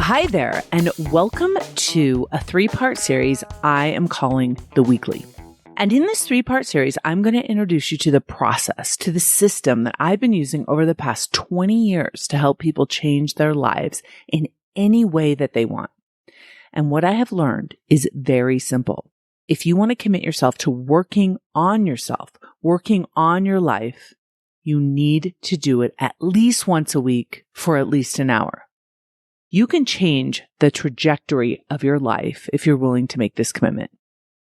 Hi there, and welcome to a three-part series I am calling The Weekly. And in this three-part series, I'm going to introduce you to the process, to the system that I've been using over the past 20 years to help people change their lives in any way that they want. And what I have learned is very simple. If you want to commit yourself to working on yourself, working on your life, you need to do it at least once a week for at least an hour. You can change the trajectory of your life if you're willing to make this commitment.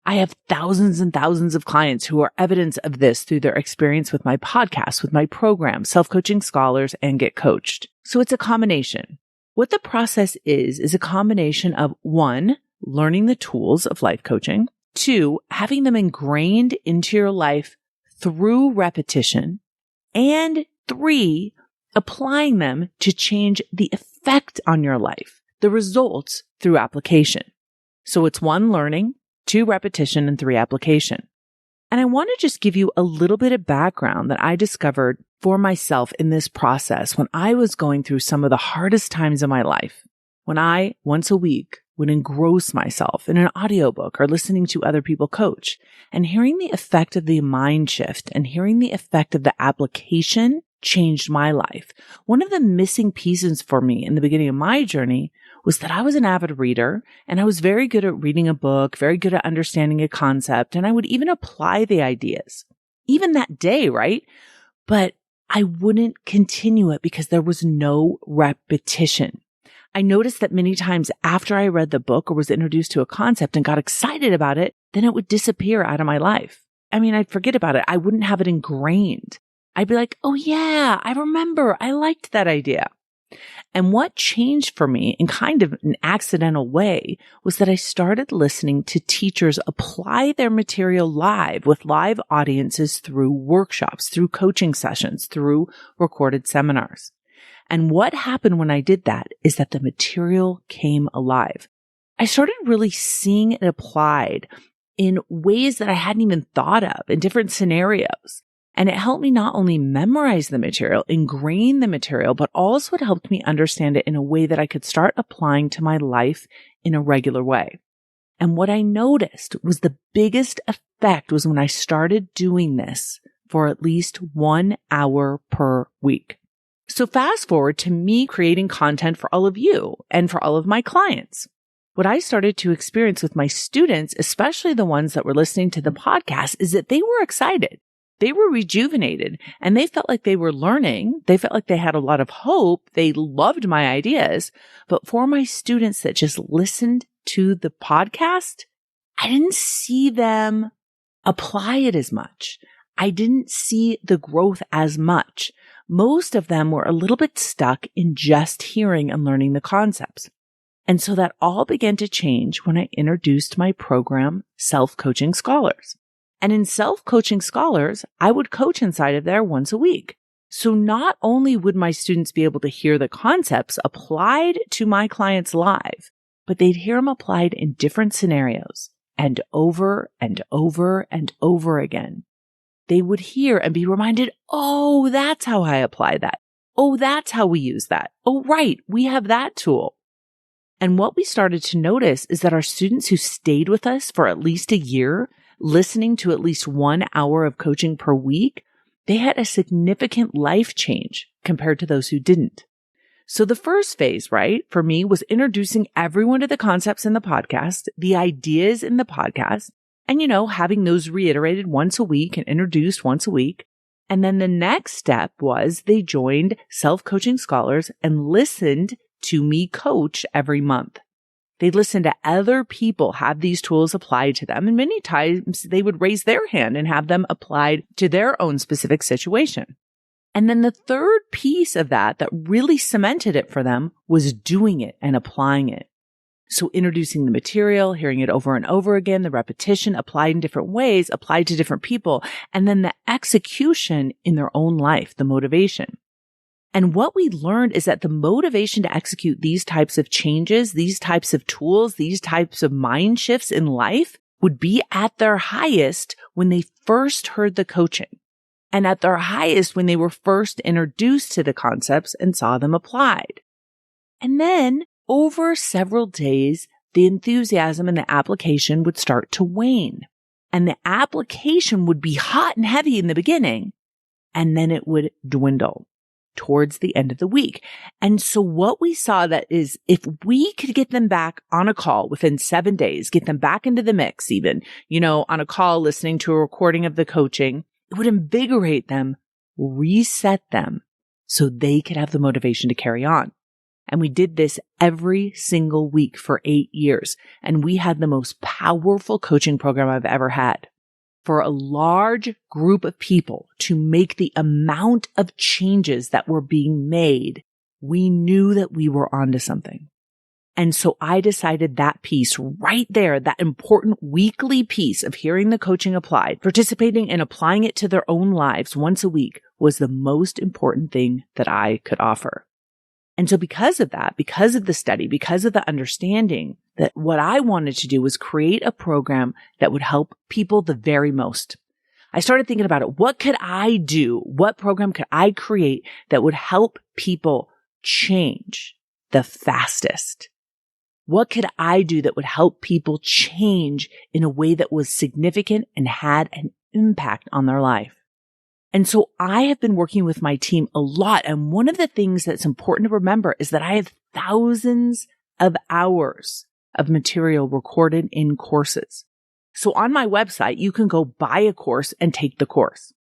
I have thousands and thousands of clients who are evidence of this through their experience with my podcast, with my program, Self-Coaching Scholars, and Get Coached. So it's a combination. What the process is a combination of 1, learning the tools of life coaching, 2, having them ingrained into your life through repetition, and 3, applying them to change the effect on your life, the results through application. So it's 1, learning, 2, repetition, and 3, application. And I want to just give you a little bit of background that I discovered for myself in this process when I was going through some of the hardest times of my life, when I, once a week, would engross myself in an audiobook or listening to other people coach, and hearing the effect of the mind shift and hearing the effect of the application changed my life. One of the missing pieces for me in the beginning of my journey was that I was an avid reader and I was very good at reading a book, very good at understanding a concept, and I would even apply the ideas, even that day, right? But I wouldn't continue it because there was no repetition. I noticed that many times after I read the book or was introduced to a concept and got excited about it, then it would disappear out of my life. I mean, I'd forget about it. I wouldn't have it ingrained. I'd be like, oh yeah, I remember. I liked that idea. And what changed for me in kind of an accidental way was that I started listening to teachers apply their material live with live audiences through workshops, through coaching sessions, through recorded seminars. And what happened when I did that is that the material came alive. I started really seeing it applied in ways that I hadn't even thought of, in different scenarios. And it helped me not only memorize the material, ingrain the material, but also it helped me understand it in a way that I could start applying to my life in a regular way. And what I noticed was the biggest effect was when I started doing this for at least 1 hour per week. So fast forward to me creating content for all of you and for all of my clients. What I started to experience with my students, especially the ones that were listening to the podcast, is that they were excited. They were rejuvenated and they felt like they were learning. They felt like they had a lot of hope. They loved my ideas. But for my students that just listened to the podcast, I didn't see them apply it as much. I didn't see the growth as much. Most of them were a little bit stuck in just hearing and learning the concepts. And so that all began to change when I introduced my program, Self-Coaching Scholars. And in Self-Coaching Scholars, I would coach inside of there once a week. So not only would my students be able to hear the concepts applied to my clients live, but they'd hear them applied in different scenarios and over and over and over again. They would hear and be reminded, oh, that's how I apply that. Oh, that's how we use that. Oh, right. We have that tool. And what we started to notice is that our students who stayed with us for at least a year, listening to at least 1 hour of coaching per week, they had a significant life change compared to those who didn't. So the first phase, right, for me was introducing everyone to the concepts in the podcast, the ideas in the podcast, and, having those reiterated once a week and introduced once a week. And then the next step was they joined Self-Coaching Scholars and listened to me coach every month. They listened to other people have these tools applied to them. And many times they would raise their hand and have them applied to their own specific situation. And then the third piece of that really cemented it for them was doing it and applying it. So introducing the material, hearing it over and over again, the repetition applied in different ways, applied to different people, and then the execution in their own life, the motivation. And what we learned is that the motivation to execute these types of changes, these types of tools, these types of mind shifts in life would be at their highest when they first heard the coaching, and at their highest when they were first introduced to the concepts and saw them applied. And then over several days, the enthusiasm and the application would start to wane. And the application would be hot and heavy in the beginning, and then it would dwindle towards the end of the week. And so what we saw that is if we could get them back on a call within 7 days, get them back into the mix even, on a call, listening to a recording of the coaching, it would invigorate them, reset them so they could have the motivation to carry on. And we did this every single week for 8 years. And we had the most powerful coaching program I've ever had. For a large group of people to make the amount of changes that were being made, we knew that we were onto something. And so I decided that piece right there, that important weekly piece of hearing the coaching applied, participating and applying it to their own lives once a week, was the most important thing that I could offer. And so because of that, because of the study, because of the understanding that what I wanted to do was create a program that would help people the very most. I started thinking about it. What could I do? What program could I create that would help people change the fastest? What could I do that would help people change in a way that was significant and had an impact on their life? And so I have been working with my team a lot. And one of the things that's important to remember is that I have thousands of hours of material recorded in courses. So on my website, you can go buy a course and take the course.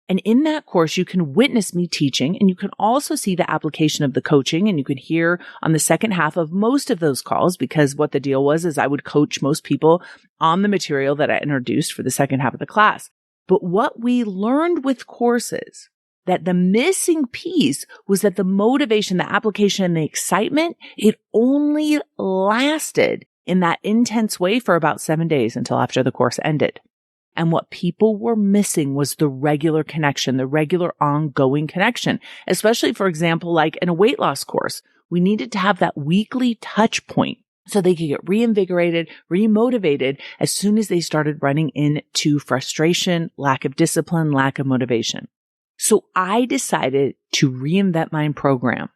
And in that course, you can witness me teaching, and you can also see the application of the coaching, and you can hear on the second half of most of those calls, because what the deal was is I would coach most people on the material that I introduced for the second half of the class. But what we learned with courses, that the missing piece was that the motivation, the application, and the excitement, it only lasted in that intense way for about 7 days until after the course ended. And what people were missing was the regular connection, the regular ongoing connection, especially, for example, like in a weight loss course, we needed to have that weekly touch point so they could get reinvigorated, remotivated as soon as they started running into frustration, lack of discipline, lack of motivation. So I decided to reinvent my program.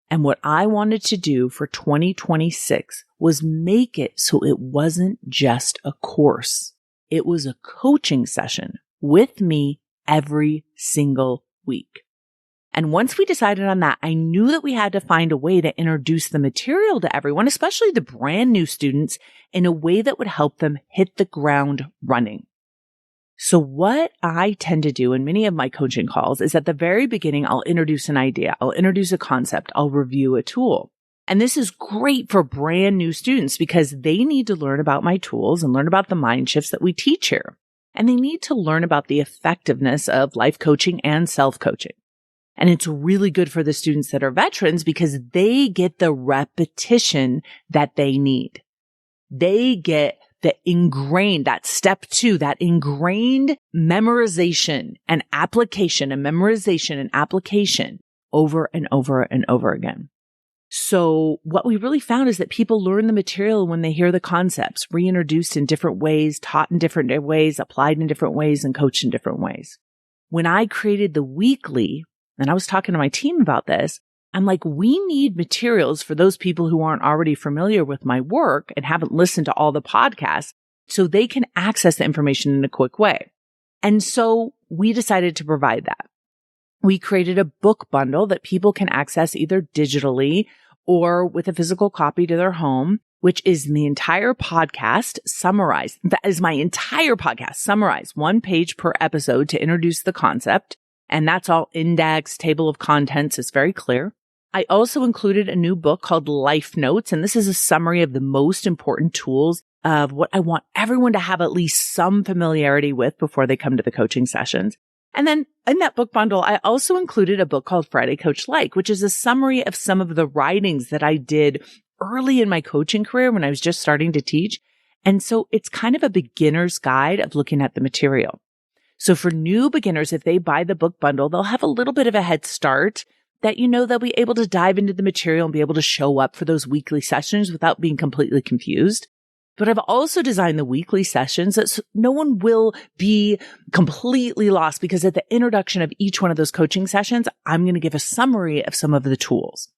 And what I wanted to do for 2026 was make it so it wasn't just a course. It was a coaching session with me every single week. And once we decided on that, I knew that we had to find a way to introduce the material to everyone, especially the brand new students, in a way that would help them hit the ground running. So what I tend to do in many of my coaching calls is at the very beginning, I'll introduce an idea, I'll introduce a concept, I'll review a tool. And this is great for brand new students because they need to learn about my tools and learn about the mind shifts that we teach here. And they need to learn about the effectiveness of life coaching and self-coaching. And it's really good for the students that are veterans because they get the repetition that they need. They get the ingrained, that step 2, that ingrained memorization and application and memorization and application over and over and over again. So what we really found is that people learn the material when they hear the concepts reintroduced in different ways, taught in different ways, applied in different ways, and coached in different ways. When I created the weekly, and I was talking to my team about this, I'm like, we need materials for those people who aren't already familiar with my work and haven't listened to all the podcasts so they can access the information in a quick way. And so we decided to provide that. We created a book bundle that people can access either digitally or with a physical copy to their home, which is the entire podcast summarized. That is my entire podcast summarized, 1 page per episode to introduce the concept. And that's all indexed, table of contents. It's very clear. I also included a new book called Life Notes, and this is a summary of the most important tools of what I want everyone to have at least some familiarity with before they come to the coaching sessions. And then in that book bundle, I also included a book called Friday Coach Like, which is a summary of some of the writings that I did early in my coaching career when I was just starting to teach. And so it's kind of a beginner's guide of looking at the material. So for new beginners, if they buy the book bundle, they'll have a little bit of a head start that, they'll be able to dive into the material and be able to show up for those weekly sessions without being completely confused. But I've also designed the weekly sessions that no one will be completely lost because at the introduction of each one of those coaching sessions, I'm going to give a summary of some of the tools.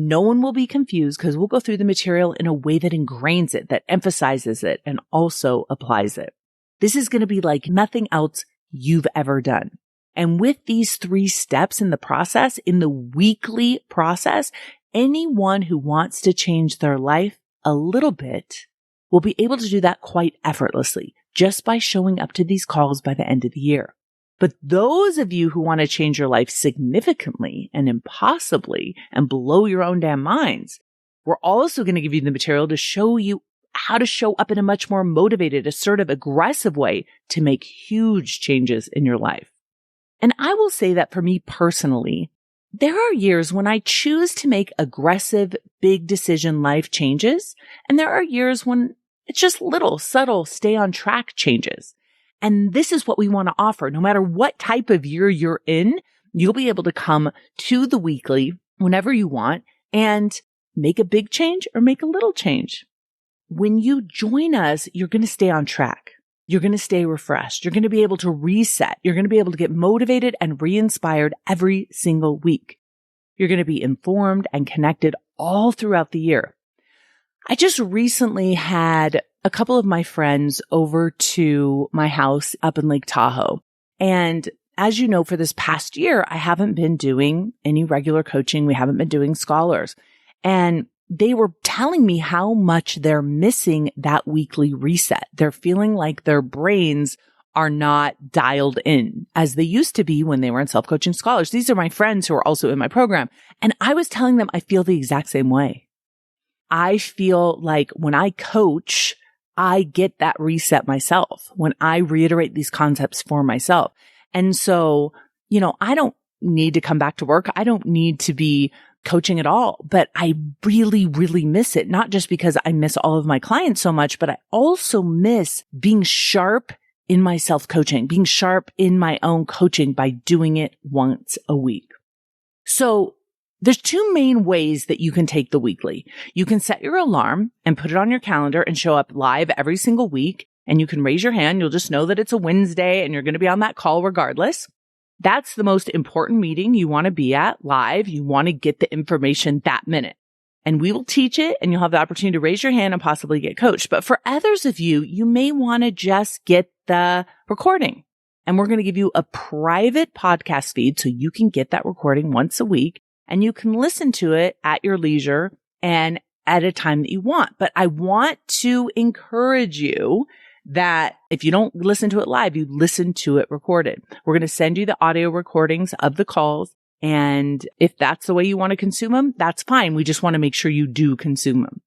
No one will be confused because we'll go through the material in a way that ingrains it, that emphasizes it, and also applies it. This is going to be like nothing else you've ever done. And with these 3 steps in the process, in the weekly process, anyone who wants to change their life a little bit will be able to do that quite effortlessly just by showing up to these calls by the end of the year. But those of you who want to change your life significantly and impossibly and blow your own damn minds, we're also going to give you the material to show you how to show up in a much more motivated, assertive, aggressive way to make huge changes in your life. And I will say that for me personally, there are years when I choose to make aggressive, big decision life changes. And there are years when it's just little, subtle, stay on track changes. And this is what we want to offer. No matter what type of year you're in, you'll be able to come to the weekly whenever you want and make a big change or make a little change. When you join us, you're going to stay on track. You're going to stay refreshed. You're going to be able to reset. You're going to be able to get motivated and re-inspired every single week. You're going to be informed and connected all throughout the year. I just recently had a couple of my friends over to my house up in Lake Tahoe. And as you know, for this past year, I haven't been doing any regular coaching. We haven't been doing scholars. And they were telling me how much they're missing that weekly reset. They're feeling like their brains are not dialed in as they used to be when they were in self-coaching scholars. These are my friends who are also in my program. And I was telling them I feel the exact same way. I feel like when I coach, I get that reset myself when I reiterate these concepts for myself. And so, I don't need to come back to work. I don't need to be coaching at all, but I really, really miss it. Not just because I miss all of my clients so much, but I also miss being sharp in my self-coaching, being sharp in my own coaching by doing it once a week. So there's 2 main ways that you can take the weekly. You can set your alarm and put it on your calendar and show up live every single week. And you can raise your hand. You'll just know that it's a Wednesday and you're going to be on that call regardless. That's the most important meeting you want to be at live. You want to get the information that minute. And we will teach it and you'll have the opportunity to raise your hand and possibly get coached. But for others of you, you may want to just get the recording. And we're going to give you a private podcast feed so you can get that recording once a week. And you can listen to it at your leisure and at a time that you want. But I want to encourage you that if you don't listen to it live, you listen to it recorded. We're going to send you the audio recordings of the calls. And if that's the way you want to consume them, that's fine. We just want to make sure you do consume them.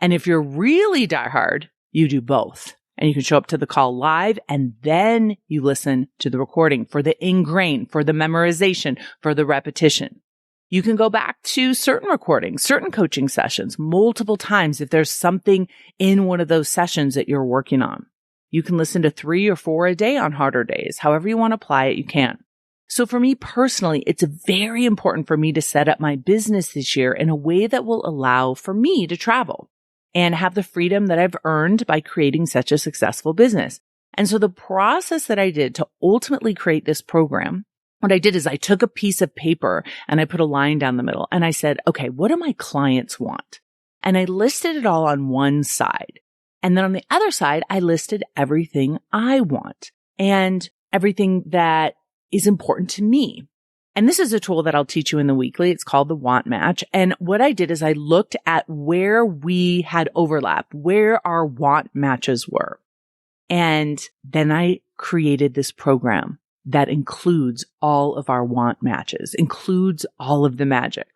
And if you're really diehard, you do both. And you can show up to the call live and then you listen to the recording for the ingrain, for the memorization, for the repetition. You can go back to certain recordings, certain coaching sessions multiple times if there's something in one of those sessions that you're working on. You can listen to 3 or 4 a day on harder days. However you want to apply it, you can. So for me personally, it's very important for me to set up my business this year in a way that will allow for me to travel and have the freedom that I've earned by creating such a successful business. And so the process that I did to ultimately create this program, what I did is I took a piece of paper and I put a line down the middle and I said, okay, what do my clients want? And I listed it all on one side. And then on the other side, I listed everything I want and everything that is important to me. And this is a tool that I'll teach you in the weekly. It's called the Want Match. And what I did is I looked at where we had overlap, where our want matches were. And then I created this program that includes all of our want matches, includes all of the magic.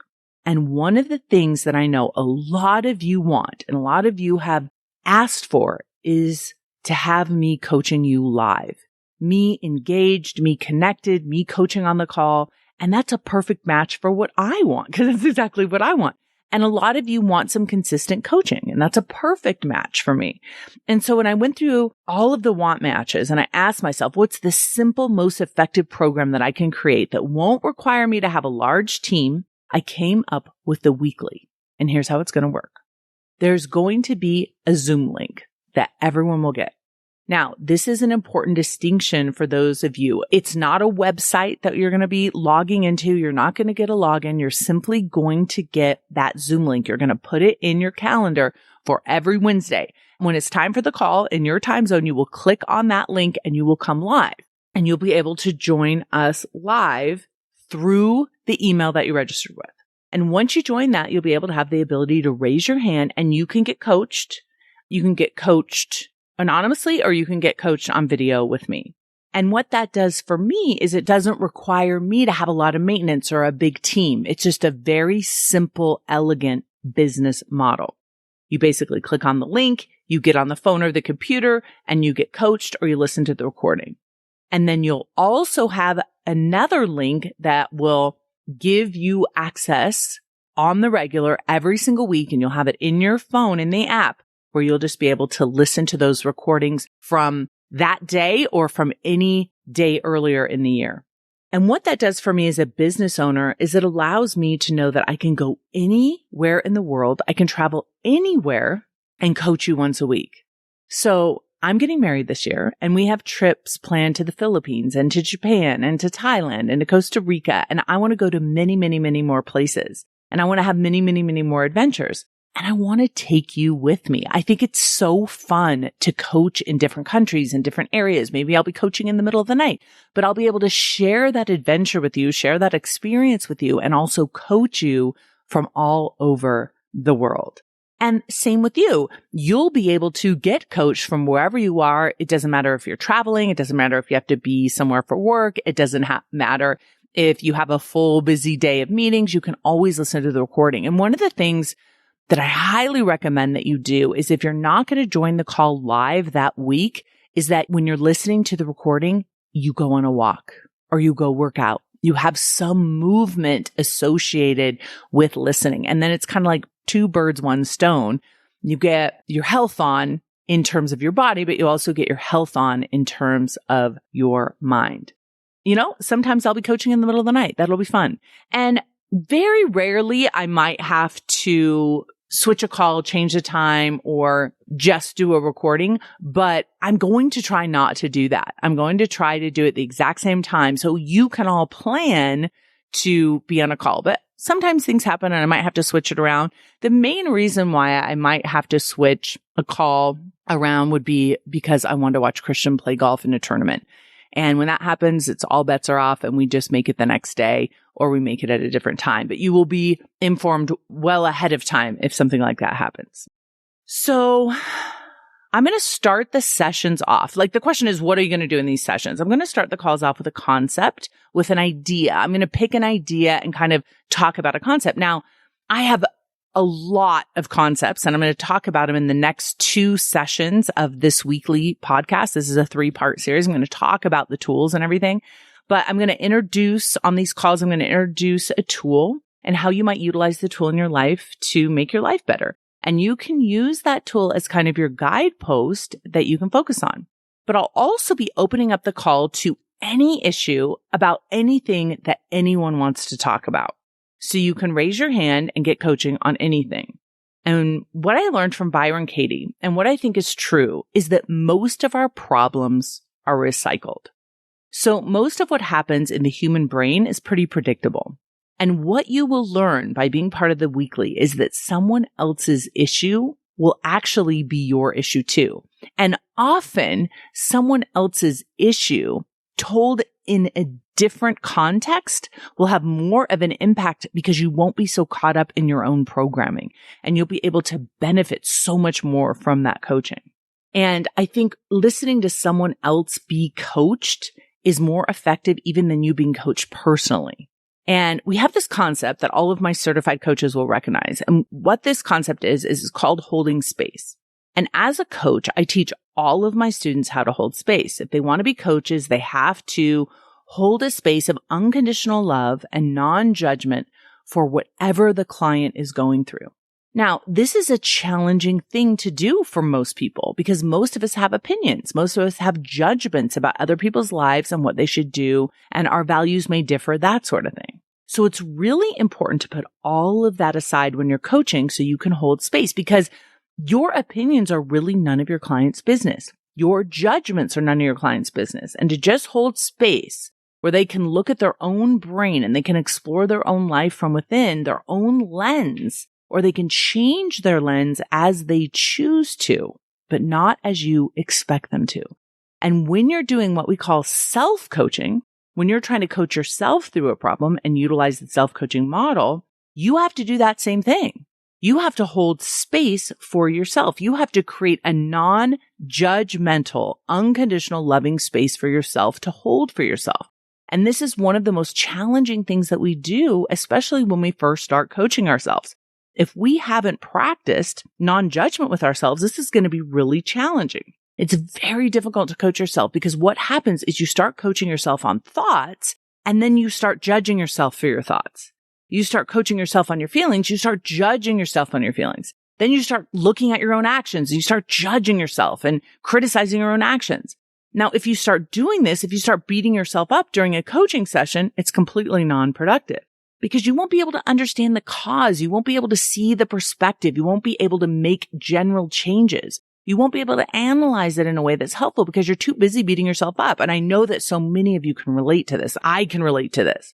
And one of the things that I know a lot of you want and a lot of you have asked for is to have me coaching you live, me engaged, me connected, me coaching on the call. And that's a perfect match for what I want because that's exactly what I want. And a lot of you want some consistent coaching, and that's a perfect match for me. And so when I went through all of the want matches and I asked myself, what's the simple, most effective program that I can create that won't require me to have a large team? I came up with the weekly. And here's how it's going to work. There's going to be a Zoom link that everyone will get. Now, this is an important distinction for those of you. It's not a website that you're going to be logging into. You're not going to get a login. You're simply going to get that Zoom link. You're going to put it in your calendar for every Wednesday. When it's time for the call in your time zone, you will click on that link and you will come live, and you'll be able to join us live through the email that you registered with. And once you join that, you'll be able to have the ability to raise your hand and you can get coached. You can get coached anonymously, or you can get coached on video with me. And what that does for me is it doesn't require me to have a lot of maintenance or a big team. It's just a very simple, elegant business model. You basically click on the link, you get on the phone or the computer, and you get coached or you listen to the recording. And then you'll also have another link that will give you access on the regular every single week, and you'll have it in your phone in the app, where you'll just be able to listen to those recordings from that day or from any day earlier in the year. And what that does for me as a business owner is it allows me to know that I can go anywhere in the world. I can travel anywhere and coach you once a week. So I'm getting married this year, and we have trips planned to the Philippines and to Japan and to Thailand and to Costa Rica. And I want to go to many, many, many more places. And I want to have many, many, many more adventures. And I want to take you with me. I think it's so fun to coach in different countries and different areas. Maybe I'll be coaching in the middle of the night, but I'll be able to share that adventure with you, share that experience with you, and also coach you from all over the world. And same with you. You'll be able to get coached from wherever you are. It doesn't matter if you're traveling. It doesn't matter if you have to be somewhere for work. It doesn't matter if you have a full busy day of meetings. You can always listen to the recording. And one of the things that I highly recommend that you do is, if you're not going to join the call live that week, is that when you're listening to the recording, you go on a walk or you go work out. You have some movement associated with listening. And then it's kind of like two birds, one stone. You get your health on in terms of your body, but you also get your health on in terms of your mind. You know, sometimes I'll be coaching in the middle of the night. That'll be fun. And very rarely I might have to switch a call, change the time, or just do a recording, but I'm going to try not to do that. I'm going to try to do it the exact same time so you can all plan to be on a call. But sometimes things happen and I might have to switch it around. The main reason why I might have to switch a call around would be because I want to watch Christian play golf in a tournament. And when that happens, it's all bets are off and we just make it the next day, or we make it at a different time. But you will be informed well ahead of time if something like that happens. So I'm going to start the sessions off. Like, the question is, what are you going to do in these sessions? I'm going to start the calls off with a concept, with an idea. I'm going to pick an idea and kind of talk about a concept. Now, I have a lot of concepts, and I'm going to talk about them in the next 2 sessions of this weekly podcast. This is a 3-part series. I'm going to talk about the tools and everything, but I'm going to introduce on these calls, I'm going to introduce a tool and how you might utilize the tool in your life to make your life better. And you can use that tool as kind of your guidepost that you can focus on. But I'll also be opening up the call to any issue about anything that anyone wants to talk about. So you can raise your hand and get coaching on anything. And what I learned from Byron Katie, and what I think is true, is that most of our problems are recycled. So most of what happens in the human brain is pretty predictable. And what you will learn by being part of the weekly is that someone else's issue will actually be your issue too. And often someone else's issue told in a different context will have more of an impact because you won't be so caught up in your own programming, and you'll be able to benefit so much more from that coaching. And I think listening to someone else be coached is more effective even than you being coached personally. And we have this concept that all of my certified coaches will recognize. And what this concept is called holding space. And as a coach, I teach all of my students how to hold space. If they want to be coaches, they have to hold a space of unconditional love and non-judgment for whatever the client is going through. Now, this is a challenging thing to do for most people because most of us have opinions. Most of us have judgments about other people's lives and what they should do, and our values may differ, that sort of thing. So it's really important to put all of that aside when you're coaching so you can hold space, because your opinions are really none of your client's business. Your judgments are none of your client's business. And to just hold space where they can look at their own brain and they can explore their own life from within their own lens, or they can change their lens as they choose to, but not as you expect them to. And when you're doing what we call self-coaching, when you're trying to coach yourself through a problem and utilize the self-coaching model, you have to do that same thing. You have to hold space for yourself. You have to create a non-judgmental, unconditional, loving space for yourself to hold for yourself. And this is one of the most challenging things that we do, especially when we first start coaching ourselves. If we haven't practiced non-judgment with ourselves, this is going to be really challenging. It's very difficult to coach yourself because what happens is you start coaching yourself on thoughts and then you start judging yourself for your thoughts. You start coaching yourself on your feelings. You start judging yourself on your feelings. Then you start looking at your own actions. You start judging yourself and criticizing your own actions. Now, if you start doing this, if you start beating yourself up during a coaching session, it's completely non-productive because you won't be able to understand the cause. You won't be able to see the perspective. You won't be able to make general changes. You won't be able to analyze it in a way that's helpful because you're too busy beating yourself up. And I know that so many of you can relate to this. I can relate to this.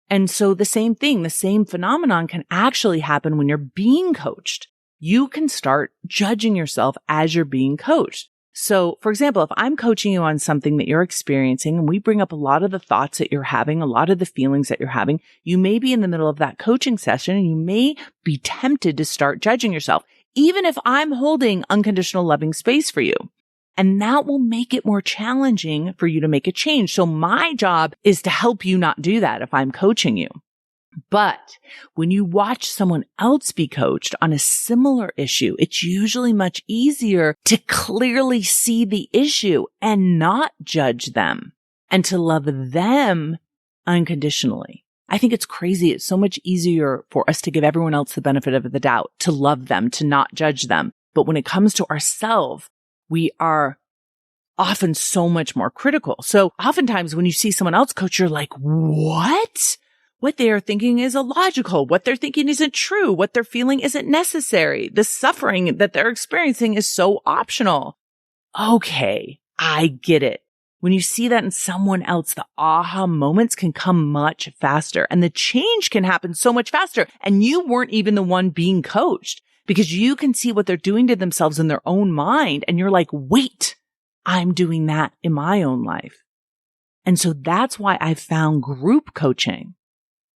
And so the same thing, the same phenomenon can actually happen when you're being coached. You can start judging yourself as you're being coached. So, for example, if I'm coaching you on something that you're experiencing and we bring up a lot of the thoughts that you're having, a lot of the feelings that you're having, you may be in the middle of that coaching session and you may be tempted to start judging yourself, even if I'm holding unconditional loving space for you. And that will make it more challenging for you to make a change. So my job is to help you not do that if I'm coaching you. But when you watch someone else be coached on a similar issue, it's usually much easier to clearly see the issue and not judge them and to love them unconditionally. I think it's crazy. It's so much easier for us to give everyone else the benefit of the doubt, to love them, to not judge them. But when it comes to ourselves, we are often so much more critical. So oftentimes when you see someone else coach, you're like, what? What they are thinking is illogical. What they're thinking isn't true. What they're feeling isn't necessary. The suffering that they're experiencing is so optional. Okay, I get it. When you see that in someone else, the aha moments can come much faster and the change can happen so much faster. And you weren't even the one being coached because you can see what they're doing to themselves in their own mind. And you're like, wait, I'm doing that in my own life. And so that's why I found group coaching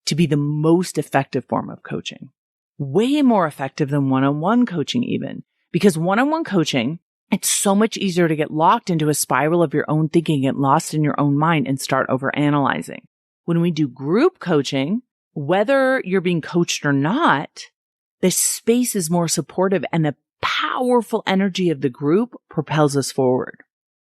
to be the most effective form of coaching. Way more effective than one-on-one coaching even. Because one-on-one coaching, it's so much easier to get locked into a spiral of your own thinking, get lost in your own mind and start overanalyzing. When we do group coaching, whether you're being coached or not, the space is more supportive and the powerful energy of the group propels us forward.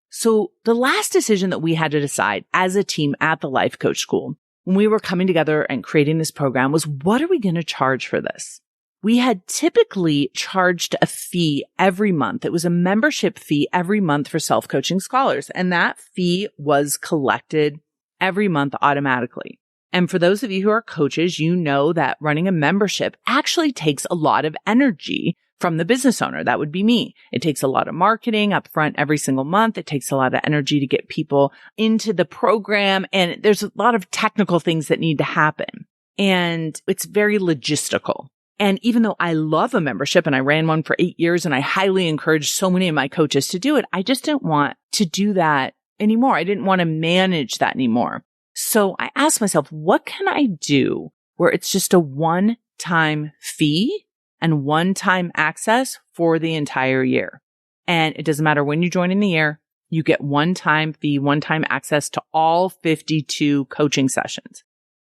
So the last decision that we had to decide as a team at the Life Coach School when we were coming together and creating this program was, what are we going to charge for this? We had typically charged a fee every month. It was a membership fee every month for self-coaching scholars. And that fee was collected every month automatically. And for those of you who are coaches, you know that running a membership actually takes a lot of energy from the business owner. That would be me. It takes a lot of marketing upfront every single month. It takes a lot of energy to get people into the program. And there's a lot of technical things that need to happen. And it's very logistical. And even though I love a membership and I ran one for 8 years and I highly encourage so many of my coaches to do it, I just didn't want to do that anymore. I didn't want to manage that anymore. So I asked myself, what can I do where it's just a one-time fee and one-time access for the entire year? And it doesn't matter when you join in the year, you get one-time fee, one-time access to all 52 coaching sessions.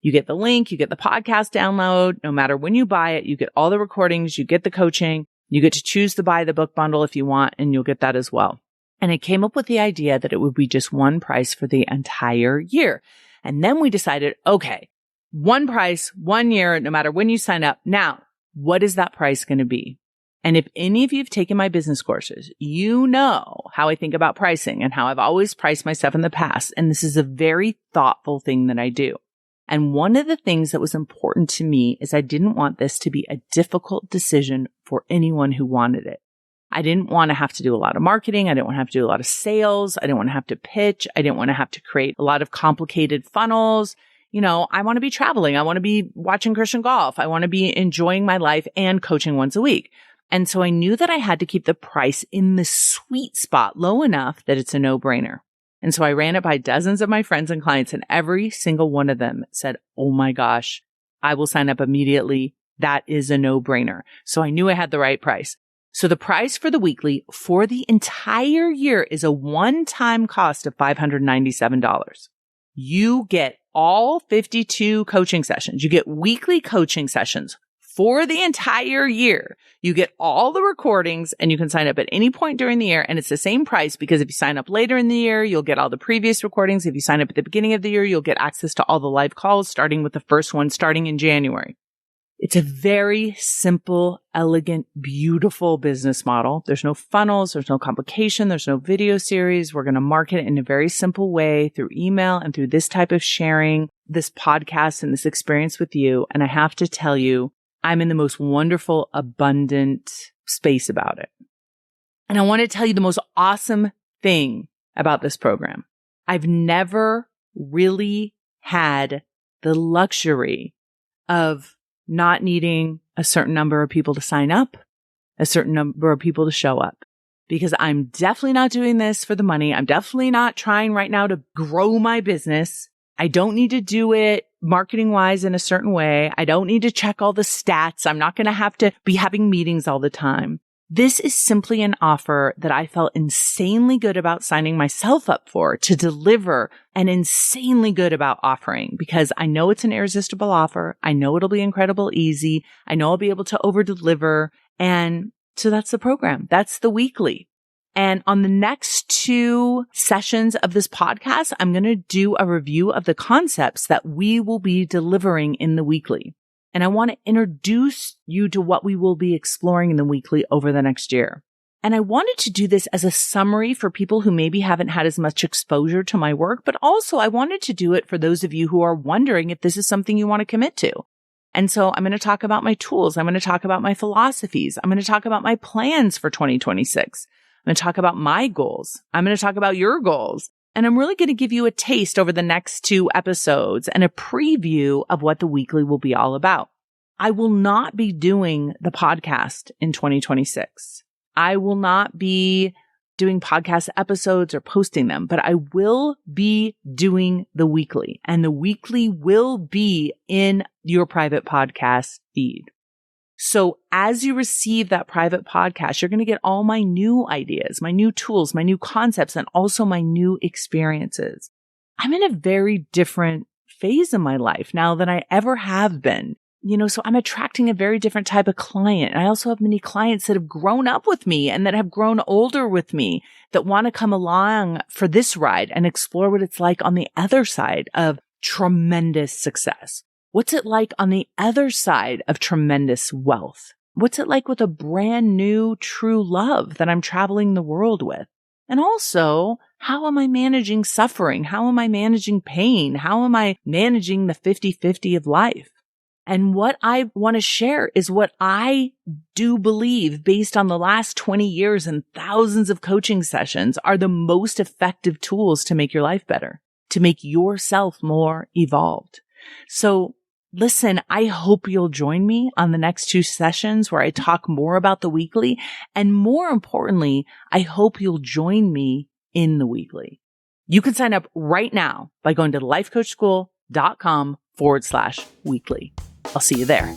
You get the link, you get the podcast download. No matter when you buy it, you get all the recordings, you get the coaching, you get to choose to buy the book bundle if you want, and you'll get that as well. And I came up with the idea that it would be just one price for the entire year. And then we decided, okay, one price, 1 year, no matter when you sign up. Now, what is that price going to be? And if any of you have taken my business courses, you know how I think about pricing and how I've always priced my stuff in the past. And this is a very thoughtful thing that I do. And one of the things that was important to me is I didn't want this to be a difficult decision for anyone who wanted it. I didn't want to have to do a lot of marketing. I didn't want to have to do a lot of sales. I didn't want to have to pitch. I didn't want to have to create a lot of complicated funnels. I want to be traveling. I want to be watching Christian golf. I want to be enjoying my life and coaching once a week. And so I knew that I had to keep the price in the sweet spot low enough that it's a no-brainer. And so I ran it by dozens of my friends and clients, and every single one of them said, oh my gosh, I will sign up immediately. That is a no-brainer. So I knew I had the right price. So the price for the weekly for the entire year is a one-time cost of $597. You get all 52 coaching sessions. You get weekly coaching sessions for the entire year. You get all the recordings, and you can sign up at any point during the year. And it's the same price because if you sign up later in the year, you'll get all the previous recordings. If you sign up at the beginning of the year, you'll get access to all the live calls, starting with the first one starting in January. It's a very simple, elegant, beautiful business model. There's no funnels. There's no complication. There's no video series. We're going to market it in a very simple way through email and through this type of sharing, this podcast and this experience with you. And I have to tell you, I'm in the most wonderful, abundant space about it. And I want to tell you the most awesome thing about this program. I've never really had the luxury of not needing a certain number of people to sign up, a certain number of people to show up, because I'm definitely not doing this for the money. I'm definitely not trying right now to grow my business. I don't need to do it marketing wise in a certain way. I don't need to check all the stats. I'm not going to have to be having meetings all the time. This is simply an offer that I felt insanely good about signing myself up for to deliver, and insanely good about offering, because I know it's an irresistible offer. I know it'll be incredible easy. I know I'll be able to over deliver. And so that's the program. That's the weekly. And on the next 2 sessions of this podcast, I'm going to do a review of the concepts that we will be delivering in the weekly. And I want to introduce you to what we will be exploring in the weekly over the next year. And I wanted to do this as a summary for people who maybe haven't had as much exposure to my work, but also I wanted to do it for those of you who are wondering if this is something you want to commit to. And so I'm going to talk about my tools. I'm going to talk about my philosophies. I'm going to talk about my plans for 2026. I'm going to talk about my goals. I'm going to talk about your goals. And I'm really going to give you a taste over the next 2 episodes and a preview of what the weekly will be all about. I will not be doing the podcast in 2026. I will not be doing podcast episodes or posting them, but I will be doing the weekly, and the weekly will be in your private podcast feed. So as you receive that private podcast, you're going to get all my new ideas, my new tools, my new concepts, and also my new experiences. I'm in a very different phase in my life now than I ever have been. So I'm attracting a very different type of client. I also have many clients that have grown up with me and that have grown older with me that want to come along for this ride and explore what it's like on the other side of tremendous success. What's it like on the other side of tremendous wealth? What's it like with a brand new true love that I'm traveling the world with? And also, how am I managing suffering? How am I managing pain? How am I managing the 50-50 of life? And what I want to share is what I do believe, based on the last 20 years and thousands of coaching sessions, are the most effective tools to make your life better, to make yourself more evolved. So listen, I hope you'll join me on the next 2 sessions where I talk more about the weekly. And more importantly, I hope you'll join me in the weekly. You can sign up right now by going to lifecoachschool.com/weekly. I'll see you there.